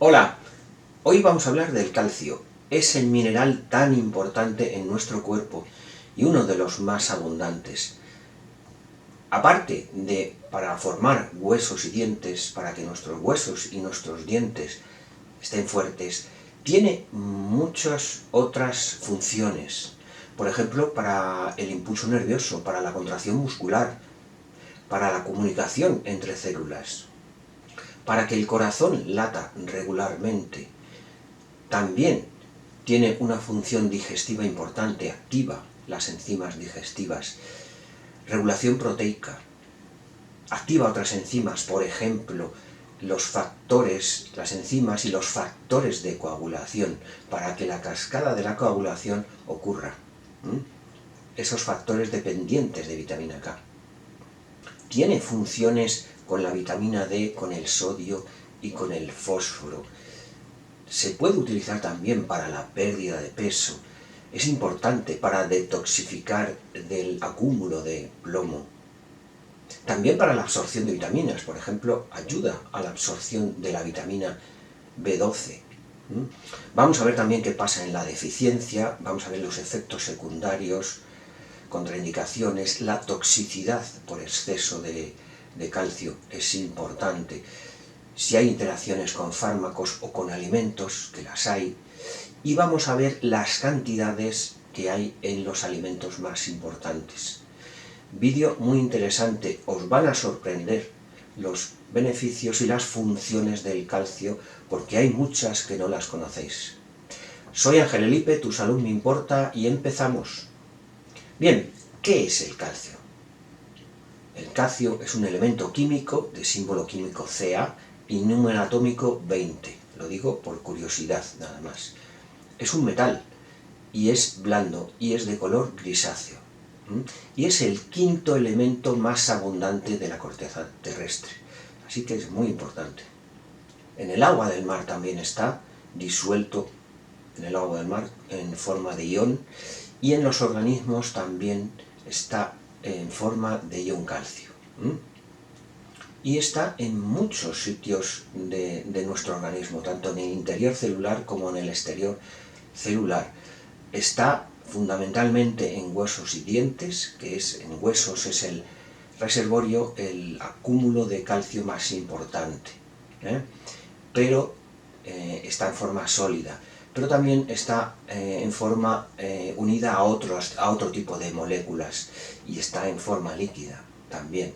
Hola, hoy vamos a hablar del calcio. Es el mineral tan importante en nuestro cuerpo y uno de los más abundantes. Aparte de para formar huesos y dientes, para que nuestros huesos y nuestros dientes estén fuertes, tiene muchas otras funciones. Por ejemplo, para el impulso nervioso, para la contracción muscular, para la comunicación entre células, para que el corazón lata regularmente. También tiene una función digestiva importante, activa las enzimas digestivas, regulación proteica, activa otras enzimas, por ejemplo, los factores, las enzimas y los factores de coagulación, para que la cascada de la coagulación ocurra. Esos factores dependientes de vitamina K. Tiene funciones con la vitamina D, con el sodio y con el fósforo. Se puede utilizar también para la pérdida de peso. Es importante para detoxificar del acúmulo de plomo. También para la absorción de vitaminas, por ejemplo, ayuda a la absorción de la vitamina B12. Vamos a ver también qué pasa en la deficiencia, vamos a ver los efectos secundarios, contraindicaciones, la toxicidad por exceso de calcio es importante. Si hay interacciones con fármacos o con alimentos, que las hay, y vamos a ver las cantidades que hay en los alimentos más importantes. Vídeo muy interesante, os van a sorprender los beneficios y las funciones del calcio, porque hay muchas que no las conocéis. Soy Ángel Elipe, tu salud me importa, y empezamos. Bien, ¿qué es el calcio? El calcio es un elemento químico de símbolo químico Ca y número atómico 20. Lo digo por curiosidad, nada más. Es un metal y es blando y es de color grisáceo. Y es el quinto elemento más abundante de la corteza terrestre. Así que es muy importante. En el agua del mar también está disuelto en el agua del mar en forma de ion, y en los organismos también está en forma de ion calcio. Y está en muchos sitios de nuestro organismo, tanto en el interior celular como en el exterior celular. Está fundamentalmente en huesos y dientes, que en huesos es el reservorio, el acúmulo de calcio más importante, pero está en forma sólida, pero también está en forma unida a otro tipo de moléculas, y está en forma líquida también.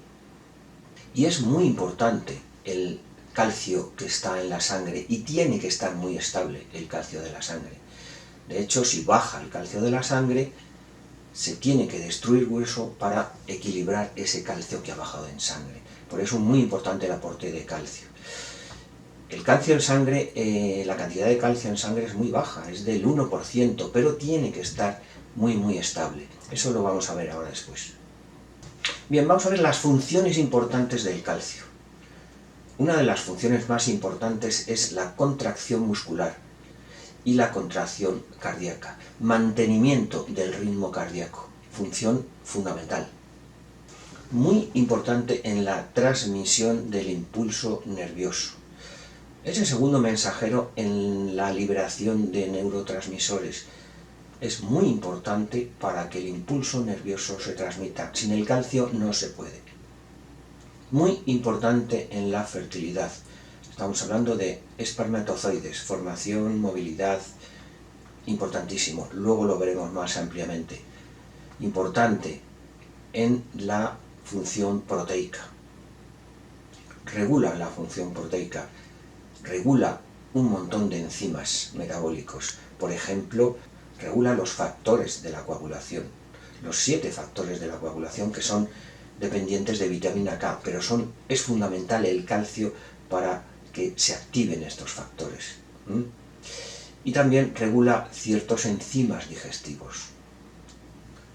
Y es muy importante el calcio que está en la sangre, y tiene que estar muy estable el calcio de la sangre. De hecho, si baja el calcio de la sangre, se tiene que destruir hueso para equilibrar ese calcio que ha bajado en sangre. Por eso es muy importante el aporte de calcio. El calcio en sangre, la cantidad de calcio en sangre es muy baja, es del 1%, pero tiene que estar muy estable. Eso lo vamos a ver ahora después. Bien, vamos a ver las funciones importantes del calcio. Una de las funciones más importantes es la contracción muscular y la contracción cardíaca, mantenimiento del ritmo cardíaco, función fundamental. Muy importante en la transmisión del impulso nervioso. Es el segundo mensajero en la liberación de neurotransmisores. Es muy importante para que el impulso nervioso se transmita. Sin el calcio no se puede. Muy importante en la fertilidad. Estamos hablando de espermatozoides, formación, movilidad, importantísimo. Luego lo veremos más ampliamente. Importante en la función proteica. Regula la función proteica. Regula un montón de enzimas metabólicos. Por ejemplo, regula los factores de la coagulación. Los 7 factores de la coagulación que son dependientes de vitamina K, pero es fundamental el calcio para que se activen estos factores. Y también regula ciertos enzimas digestivos.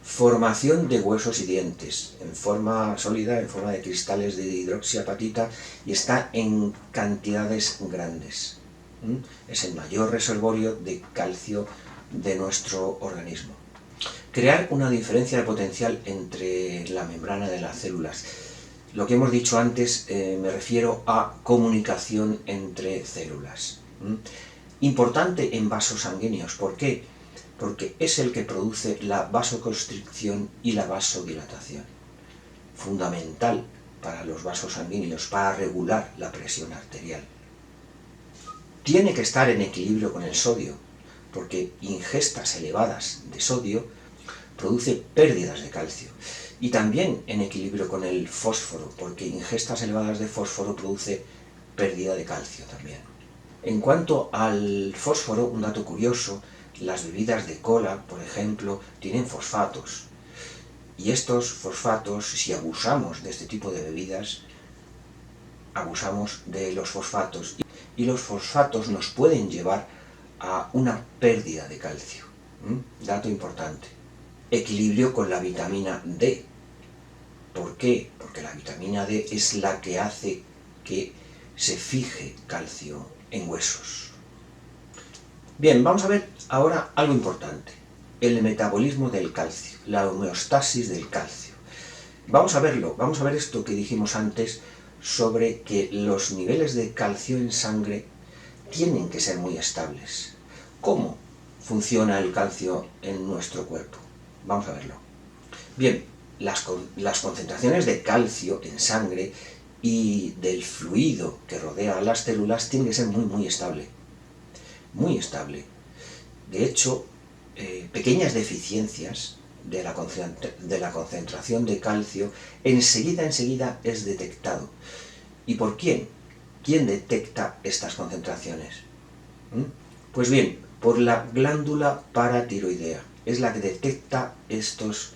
Formación de huesos y dientes, en forma sólida, en forma de cristales de hidroxiapatita, y está en cantidades grandes. Es el mayor reservorio de calcio de nuestro organismo. Crear una diferencia de potencial entre la membrana de las células. Lo que hemos dicho antes, me refiero a comunicación entre células. Importante en vasos sanguíneos. ¿Por qué? Porque es el que produce la vasoconstricción y la vasodilatación. Fundamental para los vasos sanguíneos, para regular la presión arterial. Tiene que estar en equilibrio con el sodio, porque ingestas elevadas de sodio produce pérdidas de calcio. Y también en equilibrio con el fósforo, porque ingestas elevadas de fósforo produce pérdida de calcio también. En cuanto al fósforo, un dato curioso, las bebidas de cola, por ejemplo, tienen fosfatos. Y estos fosfatos, si abusamos de este tipo de bebidas, abusamos de los fosfatos. Y los fosfatos nos pueden llevar a una pérdida de calcio. Dato importante. Equilibrio con la vitamina D. ¿Por qué? Porque la vitamina D es la que hace que se fije calcio en huesos. Bien, vamos a ver ahora algo importante. El metabolismo del calcio, la homeostasis del calcio. Vamos a verlo, vamos a ver esto que dijimos antes sobre que los niveles de calcio en sangre tienen que ser muy estables. ¿Cómo funciona el calcio en nuestro cuerpo? Vamos a verlo. Bien, las concentraciones de calcio en sangre y del fluido que rodea a las células tienen que ser muy estable. Muy estable. De hecho, pequeñas deficiencias de la concentración de calcio enseguida es detectado. ¿Y por quién? ¿Quién detecta estas concentraciones? Pues bien, por la glándula paratiroidea. Es la que detecta estos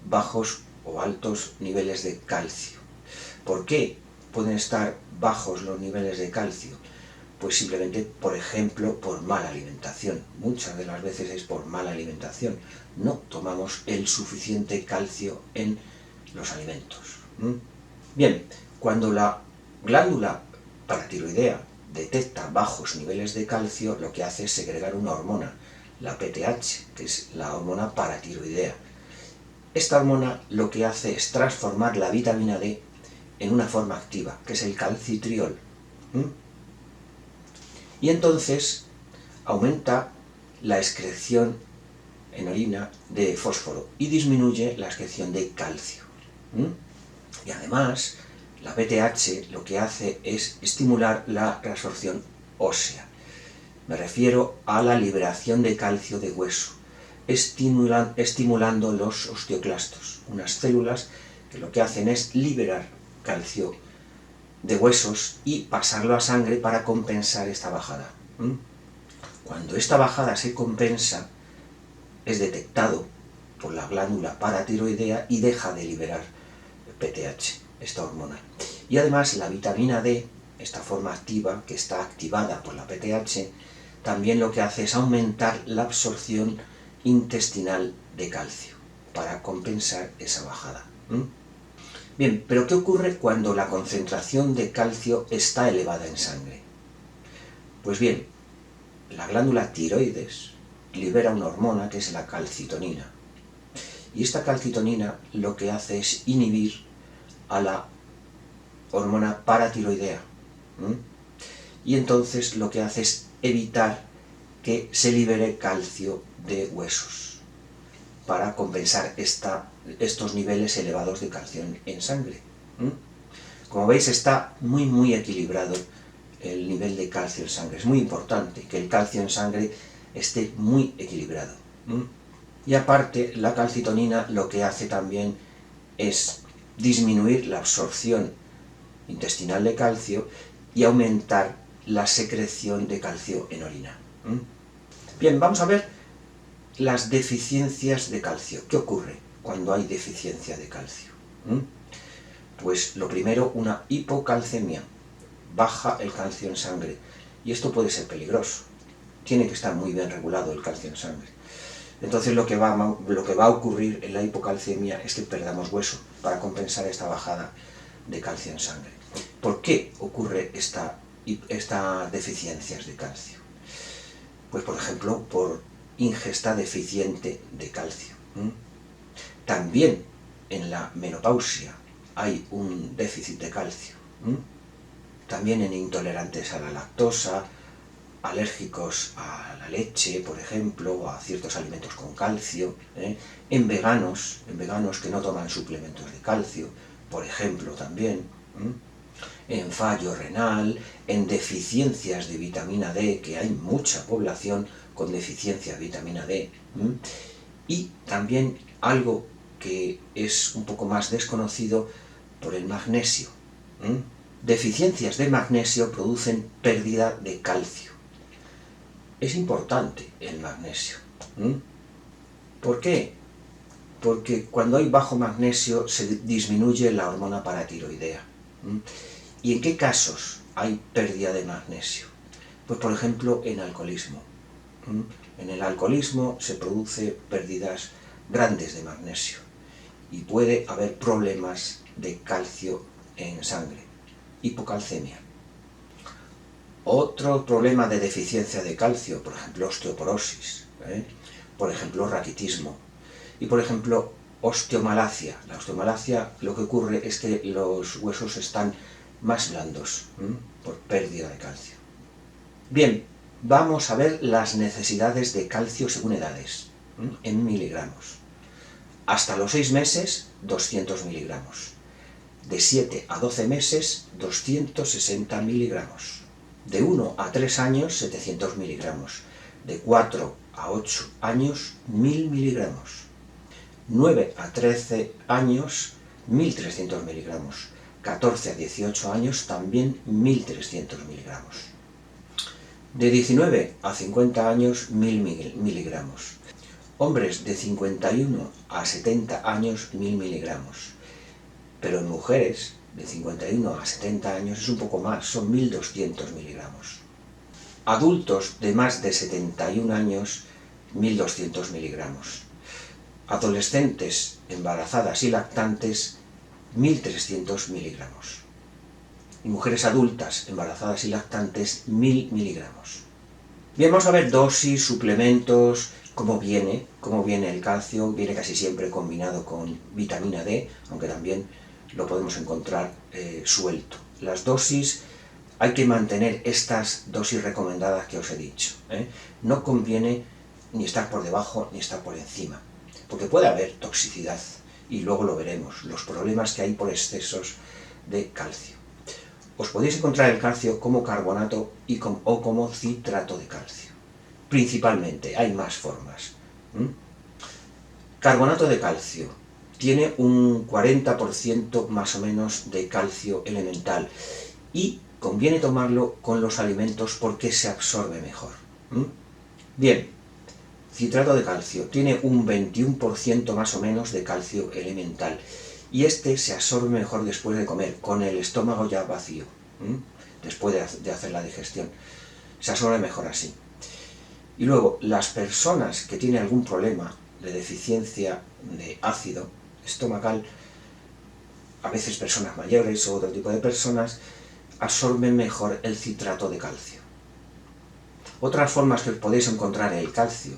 bajos o altos niveles de calcio. ¿Por qué pueden estar bajos los niveles de calcio? Pues simplemente, por ejemplo, por mala alimentación. Muchas de las veces es por mala alimentación. No tomamos el suficiente calcio en los alimentos. Bien, cuando la glándula paratiroidea detecta bajos niveles de calcio, lo que hace es segregar una hormona, la PTH, que es la hormona paratiroidea. Esta hormona lo que hace es transformar la vitamina D en una forma activa, que es el calcitriol. Y entonces aumenta la excreción en orina de fósforo y disminuye la excreción de calcio. Y además, la PTH lo que hace es estimular la reabsorción ósea. Me refiero a la liberación de calcio de hueso, estimulando los osteoclastos, unas células que lo que hacen es liberar calcio de huesos y pasarlo a sangre para compensar esta bajada. Cuando esta bajada se compensa, es detectado por la glándula paratiroidea y deja de liberar PTH, esta hormona. Y además la vitamina D, esta forma activa que está activada por la PTH, también lo que hace es aumentar la absorción intestinal de calcio para compensar esa bajada. Bien, pero ¿qué ocurre cuando la concentración de calcio está elevada en sangre? Pues bien, la glándula tiroides libera una hormona que es la calcitonina. Y esta calcitonina lo que hace es inhibir a la hormona paratiroidea. Y entonces lo que hace es evitar que se libere calcio de huesos para compensar estos niveles elevados de calcio en sangre. Como veis, está muy equilibrado el nivel de calcio en sangre. Es muy importante que el calcio en sangre esté muy equilibrado. Y aparte, la calcitonina lo que hace también es disminuir la absorción intestinal de calcio y aumentar la secreción de calcio en orina. Bien, vamos a ver las deficiencias de calcio. ¿Qué ocurre cuando hay deficiencia de calcio? Pues lo primero, una hipocalcemia. Baja el calcio en sangre. Y esto puede ser peligroso. Tiene que estar muy bien regulado el calcio en sangre. Entonces lo que va a ocurrir en la hipocalcemia es que perdamos hueso para compensar esta bajada de calcio en sangre. ¿Por qué ocurre estas deficiencias de calcio? Pues por ejemplo, por ingesta deficiente de calcio. También en la menopausia hay un déficit de calcio. También en intolerantes a la lactosa alérgicos a la leche, por ejemplo, o a ciertos alimentos con calcio, en veganos que no toman suplementos de calcio, por ejemplo, también, en fallo renal, en deficiencias de vitamina D, que hay mucha población con deficiencia de vitamina D, y también algo que es un poco más desconocido por el magnesio. Deficiencias de magnesio producen pérdida de calcio. Es importante el magnesio. ¿Por qué? Porque cuando hay bajo magnesio se disminuye la hormona paratiroidea. ¿Y en qué casos hay pérdida de magnesio? Pues por ejemplo en alcoholismo. En el alcoholismo se produce pérdidas grandes de magnesio y puede haber problemas de calcio en sangre, hipocalcemia. Otro problema de deficiencia de calcio, por ejemplo osteoporosis, por ejemplo raquitismo y por ejemplo osteomalacia. La osteomalacia, lo que ocurre es que los huesos están más blandos por pérdida de calcio. Bien, vamos a ver las necesidades de calcio según edades, en miligramos. Hasta los 6 meses, 200 miligramos. De 7 a 12 meses, 260 miligramos. De 1 a 3 años, 700 miligramos. De 4 a 8 años, 1000 miligramos. 9 a 13 años, 1300 miligramos. 14 a 18 años, también 1300 miligramos. De 19 a 50 años, 1000 miligramos. Hombres de 51 a 70 años, 1000 miligramos. Pero en mujeres de 51 a 70 años es un poco más, son 1200 miligramos. Adultos de más de 71 años, 1200 miligramos. Adolescentes, embarazadas y lactantes, 1300 miligramos. Y mujeres adultas, embarazadas y lactantes, 1000 miligramos. Bien, vamos a ver dosis, suplementos, cómo viene el calcio. Viene casi siempre combinado con vitamina D, aunque también lo podemos encontrar suelto. Las dosis, hay que mantener estas dosis recomendadas que os he dicho. No conviene ni estar por debajo ni estar por encima, porque puede haber toxicidad, y luego lo veremos, los problemas que hay por excesos de calcio. Os podéis encontrar el calcio como carbonato o como citrato de calcio. Principalmente, hay más formas. Carbonato de calcio tiene un 40% más o menos de calcio elemental y conviene tomarlo con los alimentos porque se absorbe mejor. Bien, citrato de calcio tiene un 21% más o menos de calcio elemental y este se absorbe mejor después de comer, con el estómago ya vacío, después de hacer la digestión. Se absorbe mejor así. Y luego, las personas que tienen algún problema de deficiencia de ácido estomacal, a veces personas mayores o otro tipo de personas, absorben mejor el citrato de calcio. Otras formas que podéis encontrar el calcio,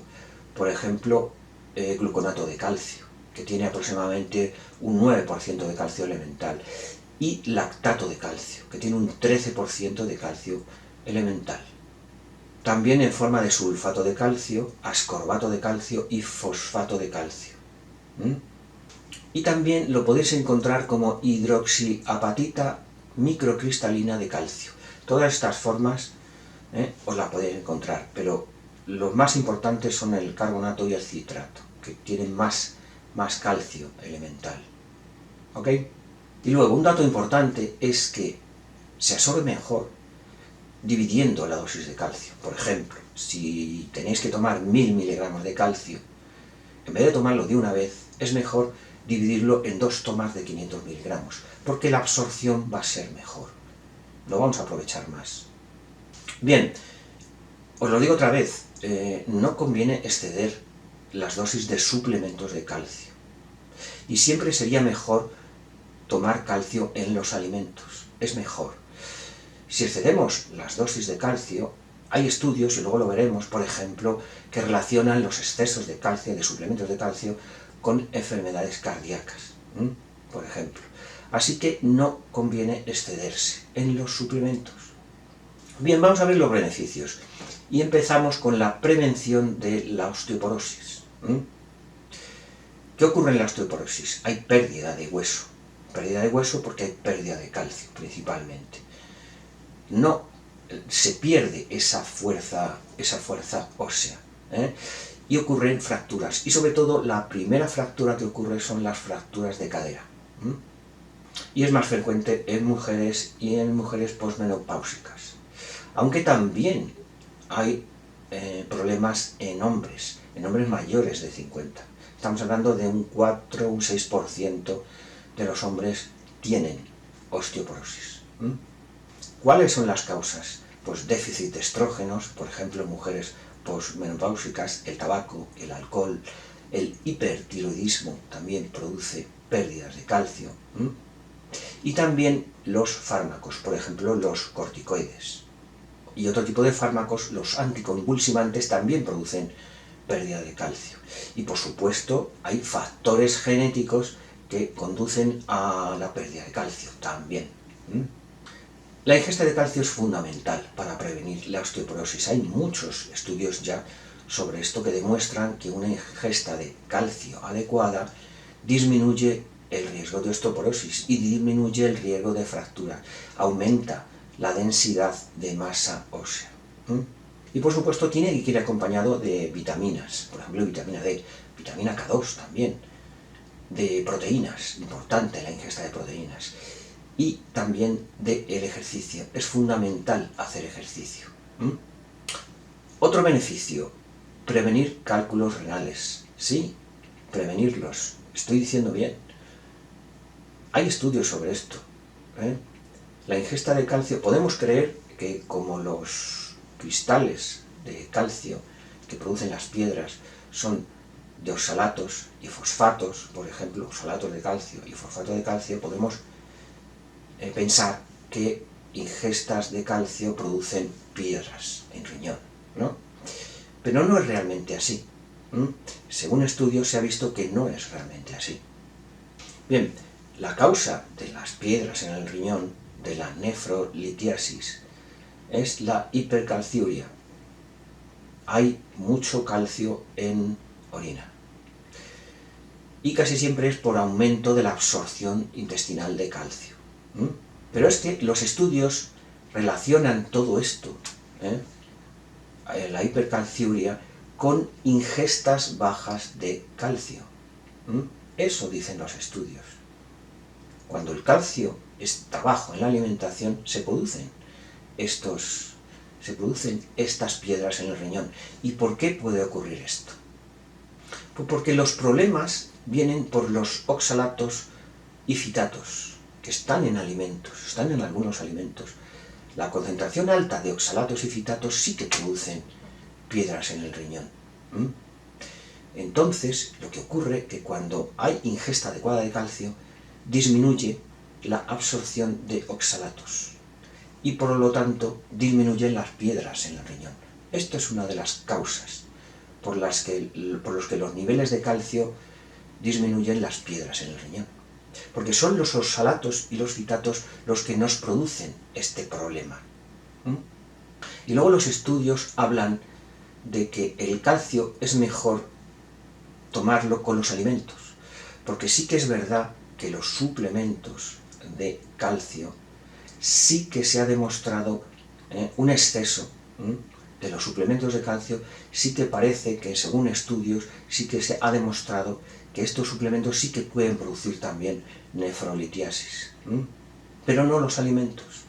por ejemplo, gluconato de calcio, que tiene aproximadamente un 9% de calcio elemental, y lactato de calcio, que tiene un 13% de calcio elemental. También en forma de sulfato de calcio, ascorbato de calcio y fosfato de calcio. Y también lo podéis encontrar como hidroxiapatita microcristalina de calcio. Todas estas formas os las podéis encontrar, pero los más importantes son el carbonato y el citrato, que tienen más calcio elemental. ¿Ok? Y luego, un dato importante es que se absorbe mejor dividiendo la dosis de calcio. Por ejemplo, si tenéis que tomar 1000 miligramos de calcio, en vez de tomarlo de una vez, es mejor dividirlo en 2 tomas de 500 miligramos, porque la absorción va a ser mejor. Lo vamos a aprovechar más. Bien, os lo digo otra vez, no conviene exceder las dosis de suplementos de calcio. Y siempre sería mejor tomar calcio en los alimentos, es mejor. Si excedemos las dosis de calcio, hay estudios, y luego lo veremos, por ejemplo, que relacionan los excesos de calcio, de suplementos de calcio, con enfermedades cardíacas, por ejemplo. Así que no conviene excederse en los suplementos. Bien, vamos a ver los beneficios. Y empezamos con la prevención de la osteoporosis. ¿Qué ocurre en la osteoporosis? Hay pérdida de hueso. Pérdida de hueso porque hay pérdida de calcio, principalmente. No se pierde esa fuerza ósea. Y ocurren fracturas. Y sobre todo, la primera fractura que ocurre son las fracturas de cadera. Y es más frecuente en mujeres y en mujeres posmenopáusicas. Aunque también hay problemas en hombres mayores de 50. Estamos hablando de un 4 o un 6% de los hombres tienen osteoporosis. ¿Cuáles son las causas? Pues déficit de estrógenos, por ejemplo, en mujeres posmenopáusicas, el tabaco, el alcohol, el hipertiroidismo también produce pérdidas de calcio. Y también los fármacos, por ejemplo, los corticoides. Y otro tipo de fármacos, los anticonvulsivantes, también producen pérdida de calcio. Y por supuesto, hay factores genéticos que conducen a la pérdida de calcio también. La ingesta de calcio es fundamental para prevenir la osteoporosis. Hay muchos estudios ya sobre esto que demuestran que una ingesta de calcio adecuada disminuye el riesgo de osteoporosis y disminuye el riesgo de fractura, aumenta la densidad de masa ósea. Y por supuesto tiene que ir acompañado de vitaminas, por ejemplo vitamina D, vitamina K2 también, de proteínas, importante la ingesta de proteínas, y también del ejercicio. Es fundamental hacer ejercicio. Otro beneficio, prevenir cálculos renales. Sí, prevenirlos. Estoy diciendo bien. Hay estudios sobre esto. La ingesta de calcio, podemos creer que como los cristales de calcio que producen las piedras son de oxalatos y fosfatos, por ejemplo, oxalatos de calcio y fosfato de calcio, podemos pensar que ingestas de calcio producen piedras en riñón, ¿no? Pero no es realmente así. Según estudios se ha visto que no es realmente así. Bien, la causa de las piedras en el riñón, de la nefrolitiasis, es la hipercalciuria. Hay mucho calcio en orina. Y casi siempre es por aumento de la absorción intestinal de calcio. Pero es que los estudios relacionan todo esto, la hipercalciuria, con ingestas bajas de calcio. Eso dicen los estudios. Cuando el calcio está bajo en la alimentación, se producen estas piedras en el riñón. ¿Y por qué puede ocurrir esto? Pues porque los problemas vienen por los oxalatos y fitatos, que están en alimentos, están en algunos alimentos. La concentración alta de oxalatos y fitatos sí que producen piedras en el riñón. Entonces, lo que ocurre es que cuando hay ingesta adecuada de calcio, disminuye la absorción de oxalatos y por lo tanto disminuyen las piedras en el riñón. Esto es una de las causas por los que los niveles de calcio disminuyen las piedras en el riñón. Porque son los oxalatos y los fitatos los que nos producen este problema. Y luego los estudios hablan de que el calcio es mejor tomarlo con los alimentos. Porque sí que es verdad que los suplementos de calcio sí que se ha demostrado un exceso de los suplementos de calcio, sí que parece que según estudios sí que se ha demostrado que estos suplementos sí que pueden producir también nefrolitiasis, pero no los alimentos.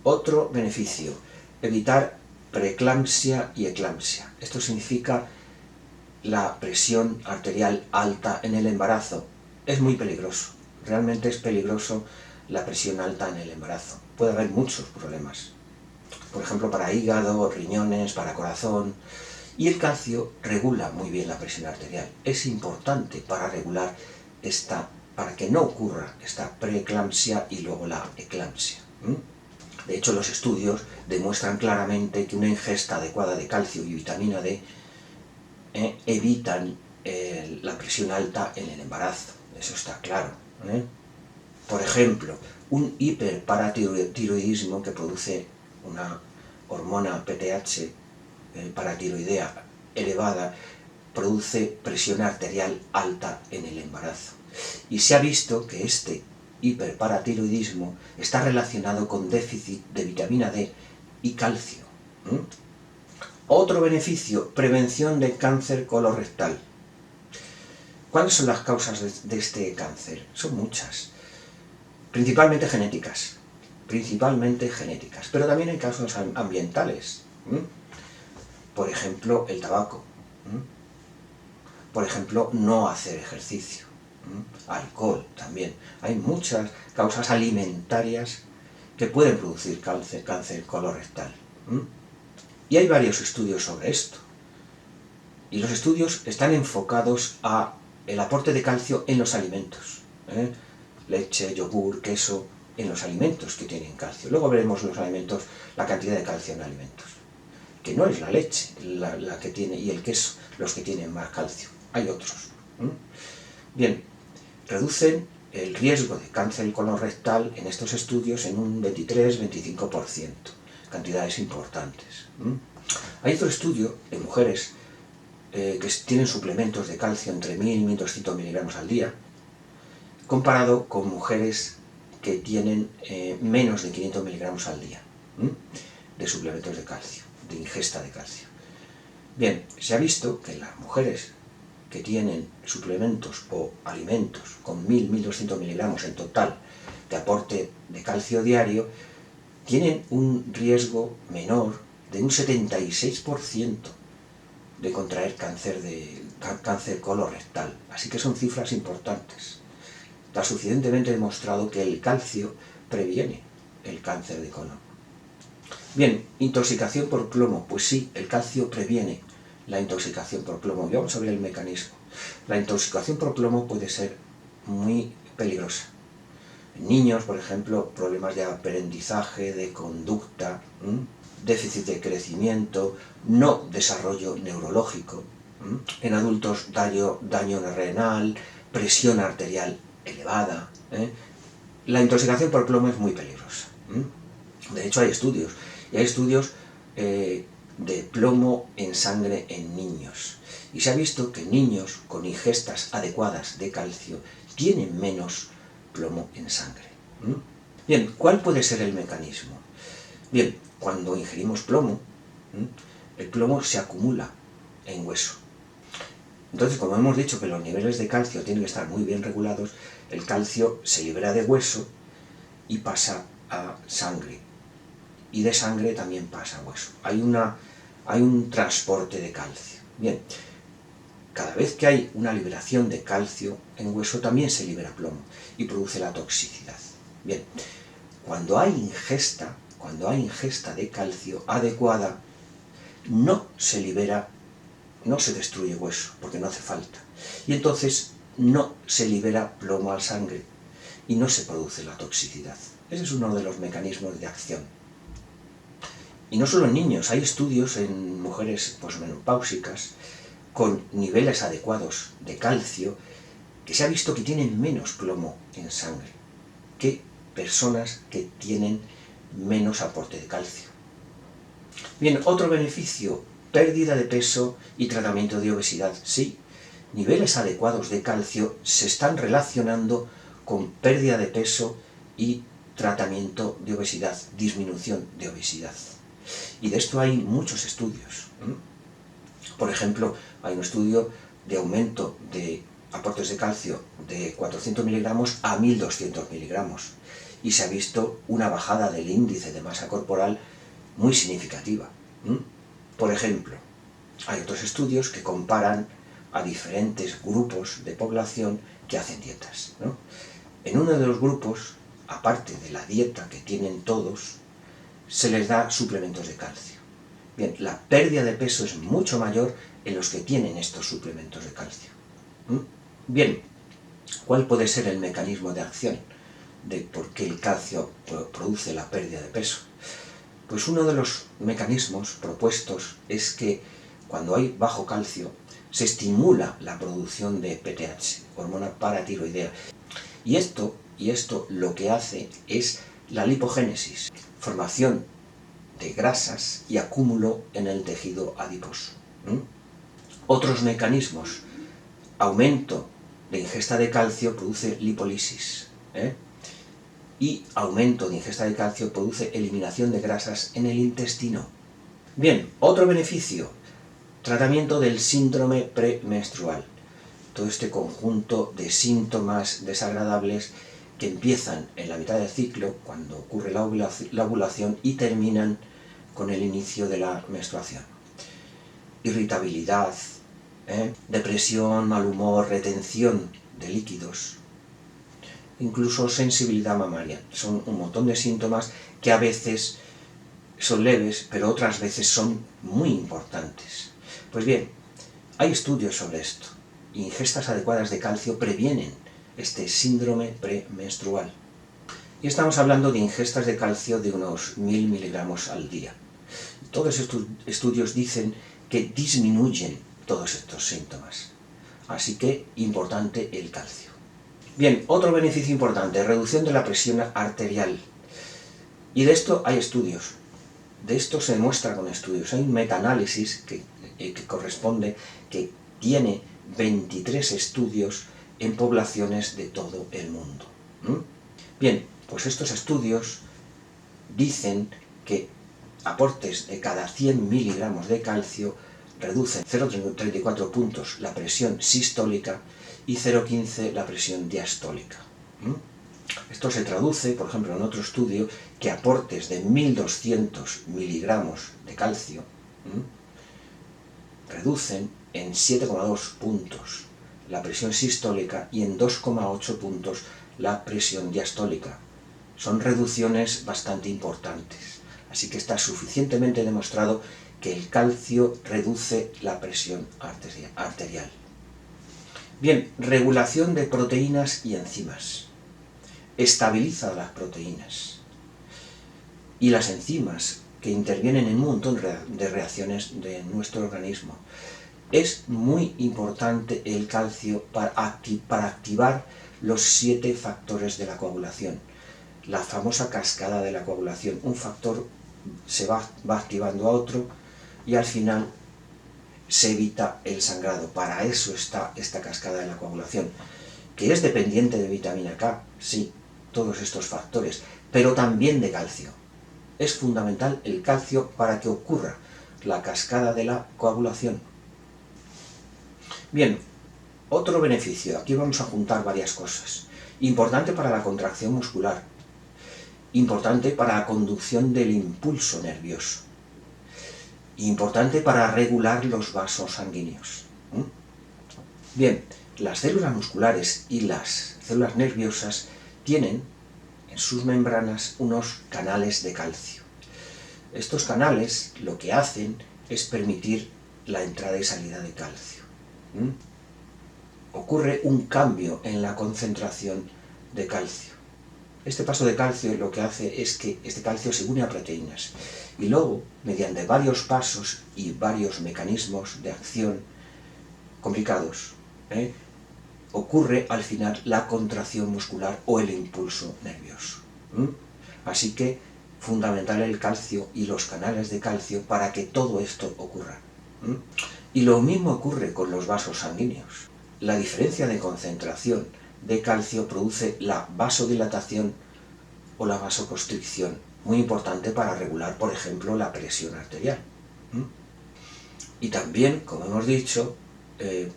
Otro beneficio, evitar preeclampsia y eclampsia. Esto significa la presión arterial alta en el embarazo. Es muy peligroso, realmente es peligroso la presión alta en el embarazo. Puede haber muchos problemas, por ejemplo para hígado, riñones, para corazón. Y el calcio regula muy bien la presión arterial. Es importante para regular para que no ocurra esta preeclampsia y luego la eclampsia. De hecho, los estudios demuestran claramente que una ingesta adecuada de calcio y vitamina D evitan la presión alta en el embarazo. Eso está claro. Por ejemplo, un hiperparatiroidismo que produce una hormona PTH paratiroidea elevada, produce presión arterial alta en el embarazo. Y se ha visto que este hiperparatiroidismo está relacionado con déficit de vitamina D y calcio. Otro beneficio, prevención del cáncer colorectal. ¿Cuáles son las causas de este cáncer? Son muchas, principalmente genéticas, pero también hay causas ambientales. Por ejemplo, el tabaco. Por ejemplo, no hacer ejercicio. Alcohol también. Hay muchas causas alimentarias que pueden producir cáncer colorectal. Y hay varios estudios sobre esto. Y los estudios están enfocados a el aporte de calcio en los alimentos. Leche, yogur, queso, en los alimentos que tienen calcio. Luego veremos los alimentos, la cantidad de calcio en alimentos. Que no es la leche la que tiene, y el queso los que tienen más calcio. Hay otros. Bien, reducen el riesgo de cáncer colorectal en estos estudios en un 23-25%. Cantidades importantes. Hay otro estudio de mujeres que tienen suplementos de calcio entre 1000 y 1200 miligramos al día, comparado con mujeres que tienen menos de 500 miligramos al día de suplementos de calcio, de ingesta de calcio. Bien, se ha visto que las mujeres que tienen suplementos o alimentos con 1000-1200 miligramos en total de aporte de calcio diario, tienen un riesgo menor de un 76% de contraer cáncer colorectal. Así que son cifras importantes. Está suficientemente demostrado que el calcio previene el cáncer de colon. Bien, intoxicación por plomo. Pues sí, el calcio previene la intoxicación por plomo. Y vamos a ver el mecanismo. La intoxicación por plomo puede ser muy peligrosa. En niños, por ejemplo, problemas de aprendizaje, de conducta, déficit de crecimiento, no desarrollo neurológico. En adultos, daño renal, presión arterial elevada. La intoxicación por plomo es muy peligrosa. De hecho, hay estudios, y hay estudios de plomo en sangre en niños. Y se ha visto que niños con ingestas adecuadas de calcio tienen menos plomo en sangre. Bien, ¿cuál puede ser el mecanismo? Bien, cuando ingerimos plomo, el plomo se acumula en hueso. Entonces, como hemos dicho que los niveles de calcio tienen que estar muy bien regulados, el calcio se libera de hueso y pasa a sangre. Y de sangre también pasa a hueso. Hay un transporte de calcio. Bien, cada vez que hay una liberación de calcio en hueso, también se libera plomo y produce la toxicidad. Bien, cuando hay ingesta de calcio adecuada, no se libera, no se destruye hueso, porque no hace falta. Y entonces no se libera plomo a la sangre y no se produce la toxicidad. Ese es uno de los mecanismos de acción. Y no solo en niños, hay estudios en mujeres posmenopáusicas con niveles adecuados de calcio que se ha visto que tienen menos plomo en sangre que personas que tienen menos aporte de calcio. Bien, otro beneficio, pérdida de peso y tratamiento de obesidad. Sí, niveles adecuados de calcio se están relacionando con pérdida de peso y tratamiento de obesidad, disminución de obesidad. Y de esto hay muchos estudios. Por ejemplo, hay un estudio de aumento de aportes de calcio de 400 miligramos a 1200 miligramos y se ha visto una bajada del índice de masa corporal muy significativa. Por ejemplo, hay otros estudios que comparan a diferentes grupos de población que hacen dietas, En uno de los grupos, aparte de la dieta que tienen todos, se les da suplementos de calcio. Bien, la pérdida de peso es mucho mayor en los que tienen estos suplementos de calcio. Bien, ¿cuál puede ser el mecanismo de acción de por qué el calcio produce la pérdida de peso? Pues uno de los mecanismos propuestos es que cuando hay bajo calcio se estimula la producción de PTH, hormona paratiroidea. Y esto lo que hace es la lipogénesis, formación de grasas y acúmulo en el tejido adiposo. Otros mecanismos: aumento de ingesta de calcio produce lipólisis, y aumento de ingesta de calcio produce eliminación de grasas en el intestino. Bien, otro beneficio: tratamiento del síndrome premenstrual. Todo este conjunto de síntomas desagradables que empiezan en la mitad del ciclo, cuando ocurre la ovulación, y terminan con el inicio de la menstruación. Irritabilidad, depresión, mal humor, retención de líquidos, incluso sensibilidad mamaria. Son un montón de síntomas que a veces son leves, pero otras veces son muy importantes. Pues bien, hay estudios sobre esto. Ingestas adecuadas de calcio previenen este síndrome premenstrual. Y estamos hablando de ingestas de calcio de unos 1000 miligramos al día. Todos estos estudios dicen que disminuyen todos estos síntomas. Así que, importante el calcio. Bien, otro beneficio importante: reducción de la presión arterial. Y de esto hay estudios. De esto se demuestra con estudios. Hay un metaanálisis que corresponde, que tiene 23 estudios en poblaciones de todo el mundo. Bien, pues estos estudios dicen que aportes de cada 100 miligramos de calcio reducen 0,34 puntos la presión sistólica y 0,15 la presión diastólica. Esto se traduce, por ejemplo, en otro estudio, que aportes de 1200 miligramos de calcio reducen en 7,2 puntos la presión sistólica y en 2,8 puntos la presión diastólica. Son reducciones bastante importantes. Así que está suficientemente demostrado que el calcio reduce la presión arterial. Bien, regulación de proteínas y enzimas. Estabiliza las proteínas y las enzimas que intervienen en un montón de reacciones de nuestro organismo. Es muy importante el calcio para activar los 7 factores de la coagulación. La famosa cascada de la coagulación. Un factor se va activando a otro y al final se evita el sangrado. Para eso está esta cascada de la coagulación, que es dependiente de vitamina K, sí, todos estos factores, pero también de calcio. Es fundamental el calcio para que ocurra la cascada de la coagulación. Bien, otro beneficio, aquí vamos a juntar varias cosas. Importante para la contracción muscular, importante para la conducción del impulso nervioso, importante para regular los vasos sanguíneos. Bien, las células musculares y las células nerviosas tienen en sus membranas unos canales de calcio. Estos canales lo que hacen es permitir la entrada y salida de calcio. Ocurre un cambio en la concentración de calcio. Este paso de calcio lo que hace es que este calcio se une a proteínas y luego, mediante varios pasos y varios mecanismos de acción complicados, ocurre al final la contracción muscular o el impulso nervioso. Así que fundamental el calcio y los canales de calcio para que todo esto ocurra. Y lo mismo ocurre con los vasos sanguíneos. La diferencia de concentración de calcio produce la vasodilatación o la vasoconstricción, muy importante para regular, por ejemplo, la presión arterial. Y también, como hemos dicho,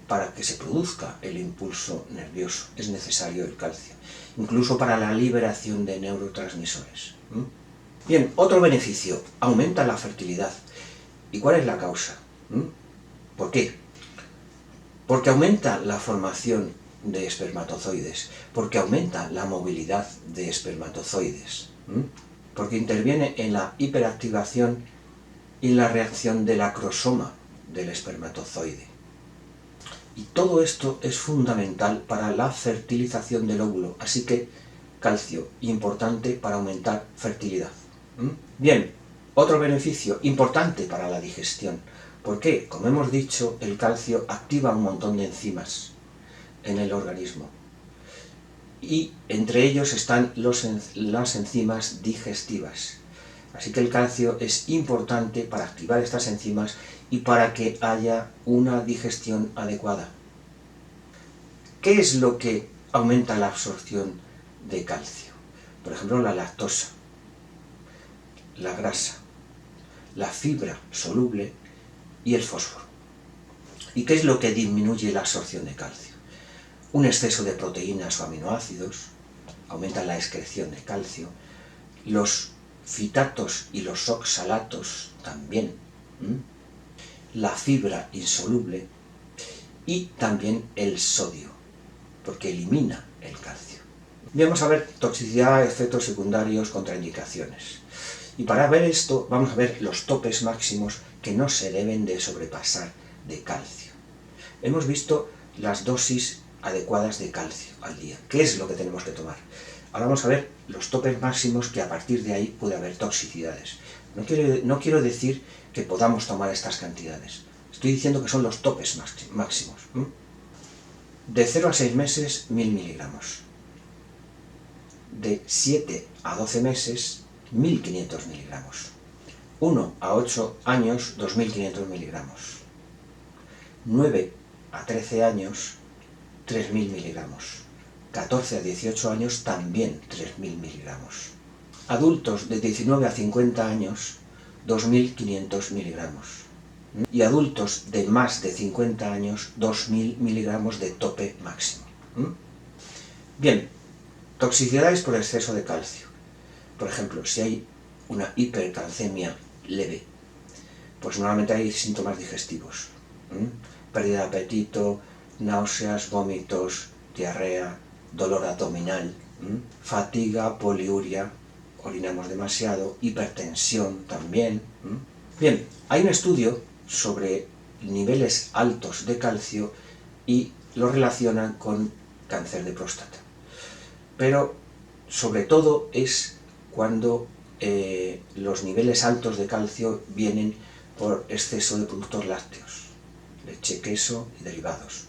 para que se produzca el impulso nervioso es necesario el calcio, incluso para la liberación de neurotransmisores. Bien, otro beneficio: aumenta la fertilidad. ¿Y cuál es la causa? ¿Por qué? Porque aumenta la formación de espermatozoides, porque aumenta la movilidad de espermatozoides, porque interviene en la hiperactivación y la reacción del acrosoma del espermatozoide. Y todo esto es fundamental para la fertilización del óvulo, así que calcio, importante para aumentar fertilidad. Bien, otro beneficio importante para la digestión. ¿Por qué? Como hemos dicho, el calcio activa un montón de enzimas en el organismo. Y entre ellos están las enzimas digestivas. Así que el calcio es importante para activar estas enzimas y para que haya una digestión adecuada. ¿Qué es lo que aumenta la absorción de calcio? Por ejemplo, la lactosa, la grasa, la fibra soluble y el fósforo. ¿Y qué es lo que disminuye la absorción de calcio? Un exceso de proteínas o aminoácidos aumenta la excreción de calcio, los fitatos y los oxalatos también, la fibra insoluble y también el sodio, porque elimina el calcio. Bien, vamos a ver toxicidad, efectos secundarios, contraindicaciones. Y para ver esto, vamos a ver los topes máximos que no se deben de sobrepasar de calcio. Hemos visto las dosis adecuadas de calcio al día. ¿Qué es lo que tenemos que tomar? Ahora vamos a ver los topes máximos, que a partir de ahí puede haber toxicidades. No quiero decir que podamos tomar estas cantidades. Estoy diciendo que son los topes máximos. De 0 a 6 meses, 1000 miligramos. De 7 a 12 meses, 1500 miligramos. 1 a 8 años, 2500 miligramos. 9 a 13 años, 3000 miligramos. 14 a 18 años, también 3000 miligramos. Adultos de 19 a 50 años, 2500 miligramos. Y adultos de más de 50 años, 2000 miligramos de tope máximo. Bien, toxicidades por exceso de calcio. Por ejemplo, si hay una hipercalcemia leve, pues normalmente hay síntomas digestivos. Pérdida de apetito, náuseas, vómitos, diarrea, dolor abdominal, fatiga, poliuria, orinamos demasiado, hipertensión también. Bien, hay un estudio sobre niveles altos de calcio y lo relacionan con cáncer de próstata. Pero sobre todo es cuando los niveles altos de calcio vienen por exceso de productos lácteos, leche, queso y derivados.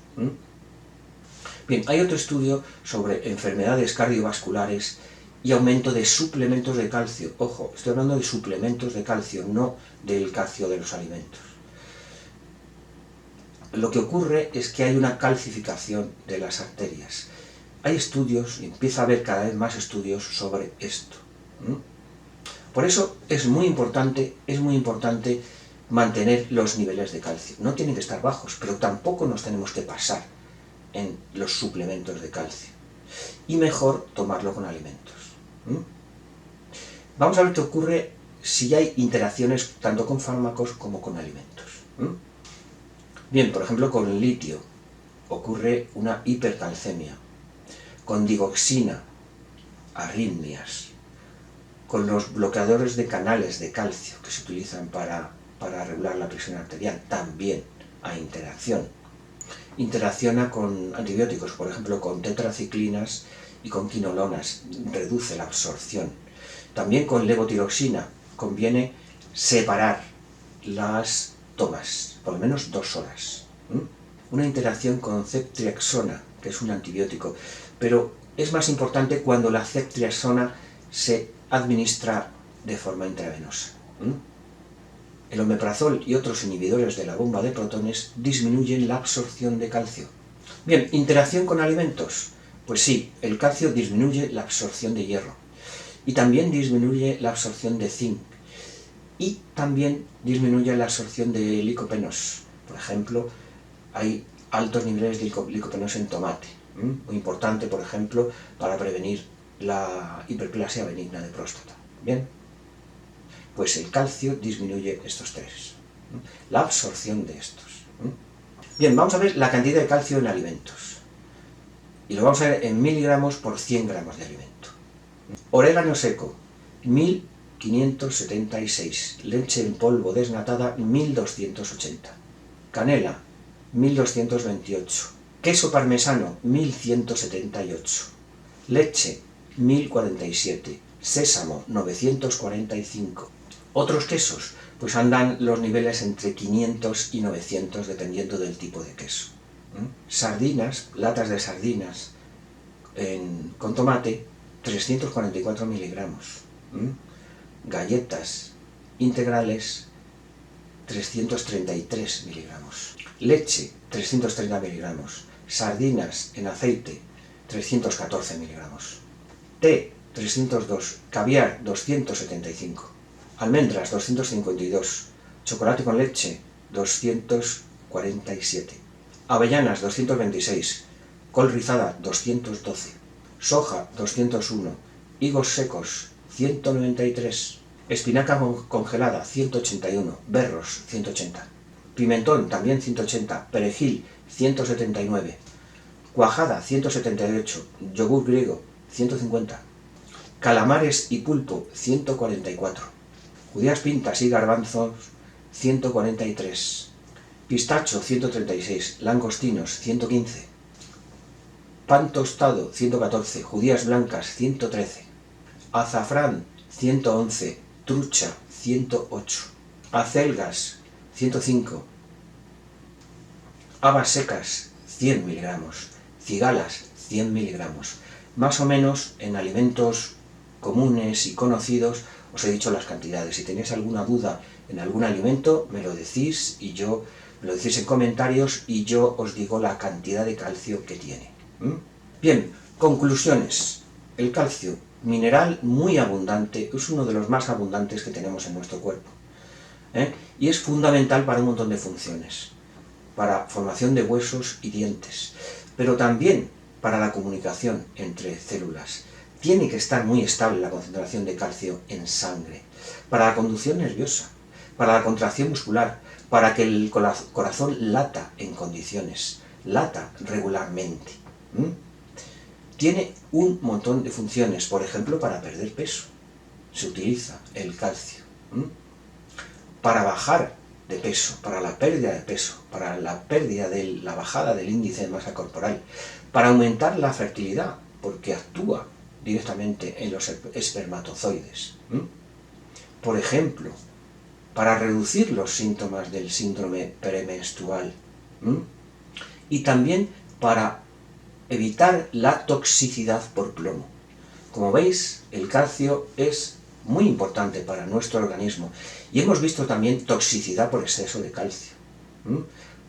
Bien, hay otro estudio sobre enfermedades cardiovasculares y aumento de suplementos de calcio. Ojo, estoy hablando de suplementos de calcio, no del calcio de los alimentos. Lo que ocurre es que hay una calcificación de las arterias. Hay estudios, y empieza a haber cada vez más estudios sobre esto. Por eso es muy importante mantener los niveles de calcio. No tienen que estar bajos, pero tampoco nos tenemos que pasar en los suplementos de calcio. Y mejor tomarlo con alimentos. Vamos a ver qué ocurre si hay interacciones tanto con fármacos como con alimentos. Bien, por ejemplo, con el litio ocurre una hipercalcemia. Con digoxina, arritmias. Con los bloqueadores de canales de calcio que se utilizan para regular la presión arterial, también hay interacción. Interacciona con antibióticos, por ejemplo, con tetraciclinas y con quinolonas, reduce la absorción. También con levotiroxina conviene separar las tomas, por lo menos 2 horas. Una interacción con ceftriaxona, que es un antibiótico, pero es más importante cuando la ceftriaxona se administra de forma intravenosa. El omeprazol y otros inhibidores de la bomba de protones disminuyen la absorción de calcio. Bien, interacción con alimentos. Pues sí, el calcio disminuye la absorción de hierro y también disminuye la absorción de zinc y también disminuye la absorción de licopenos. Por ejemplo, hay altos niveles de licopenos en tomate, muy importante, por ejemplo, para prevenir la hiperplasia benigna de próstata. Bien, pues el calcio disminuye estos tres, la absorción de estos. Bien, vamos a ver la cantidad de calcio en alimentos. Y lo vamos a ver en miligramos por 100 gramos de alimento. Orégano seco, 1576. Leche en polvo desnatada, 1280. Canela, 1228. Queso parmesano, 1178. Leche, 1047. Sésamo, 945. Otros quesos, pues andan los niveles entre 500 y 900 dependiendo del tipo de queso. Sardinas, latas de sardinas con tomate, 344 miligramos. galletas integrales 333 miligramos, leche 330 miligramos, sardinas en aceite 314 miligramos, té 302, caviar 275, almendras 252, chocolate con leche 247, avellanas 226, col rizada 212, soja 201, higos secos 193, espinaca congelada 181, berros 180, pimentón también 180, perejil 179, cuajada 178, yogur griego 150, calamares y pulpo 144, judías pintas y garbanzos 143, pistacho 136, langostinos 115, pan tostado 114, judías blancas 113, azafrán 111, trucha 108, acelgas 105, habas secas 100 miligramos, cigalas 100 miligramos. Más o menos en alimentos comunes y conocidos os he dicho las cantidades. Si tenéis alguna duda en algún alimento, me lo decís y yo me lo decís en comentarios y yo os digo la cantidad de calcio que tiene. Bien, conclusiones. El calcio, mineral muy abundante, es uno de los más abundantes que tenemos en nuestro cuerpo. Y es fundamental para un montón de funciones, para formación de huesos y dientes, pero también para la comunicación entre células. Tiene que estar muy estable la concentración de calcio en sangre, para la conducción nerviosa, para la contracción muscular, para que el corazón lata en condiciones, lata regularmente. Tiene un montón de funciones, por ejemplo, para perder peso, se utiliza el calcio. Para bajar de peso, para la pérdida de peso, para la bajada del índice de masa corporal, para aumentar la fertilidad, porque actúa directamente en los espermatozoides. Por ejemplo, para reducir los síntomas del síndrome premenstrual. Y también para evitar la toxicidad por plomo. Como veis, el calcio es muy importante para nuestro organismo y hemos visto también toxicidad por exceso de calcio,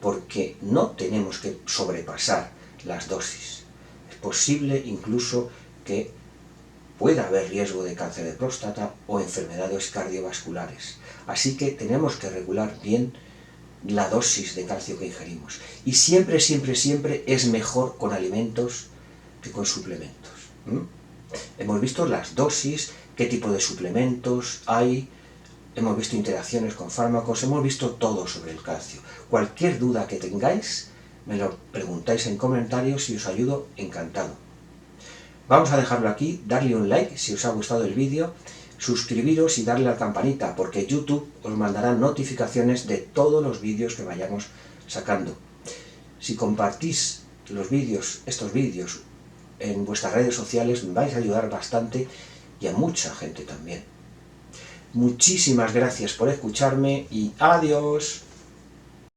porque no tenemos que sobrepasar las dosis. Es posible incluso que pueda haber riesgo de cáncer de próstata o enfermedades cardiovasculares, así que tenemos que regular bien la dosis de calcio que ingerimos y siempre, siempre, siempre es mejor con alimentos que con suplementos. Hemos visto las dosis, qué tipo de suplementos hay, hemos visto interacciones con fármacos, hemos visto todo sobre el calcio. Cualquier duda que tengáis, me lo preguntáis en comentarios y os ayudo encantado. Vamos a dejarlo aquí, darle un like si os ha gustado el vídeo, suscribiros y darle a la campanita, porque YouTube os mandará notificaciones de todos los vídeos que vayamos sacando. Si compartís estos vídeos en vuestras redes sociales, me vais a ayudar bastante y a mucha gente también. Muchísimas gracias por escucharme y adiós.